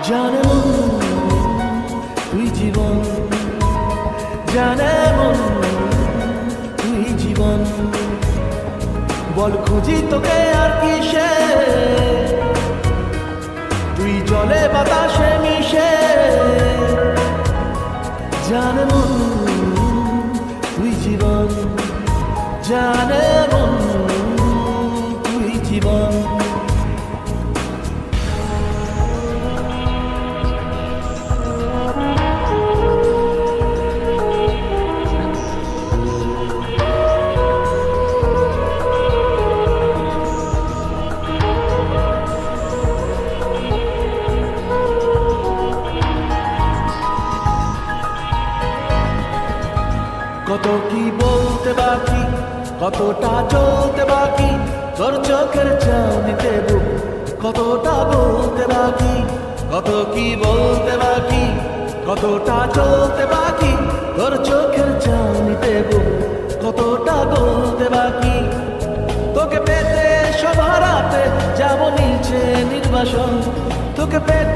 জানে মন তুই জীবন, জানে মন তুই জীবন। বল খুঁজি তোকে আর কিসে, তুই জলে বাতাসে মিশে। জানে মন তুই জীবন, জানে মন তুই জীবন। কত কি বলতে বাকি, কতটা চলতে বাকি, তোর চোখের চাউনিতে বুক কতটা বলতে বাকি। কত কি বলতে বাকি, কতটা চলতে বাকি, তোর চোখের চাউনিতে বুক কতটা বলতে বাকি। তোকে পেতে সব হারাতে যাব নিচে নির্বাসন, তোকে পেতে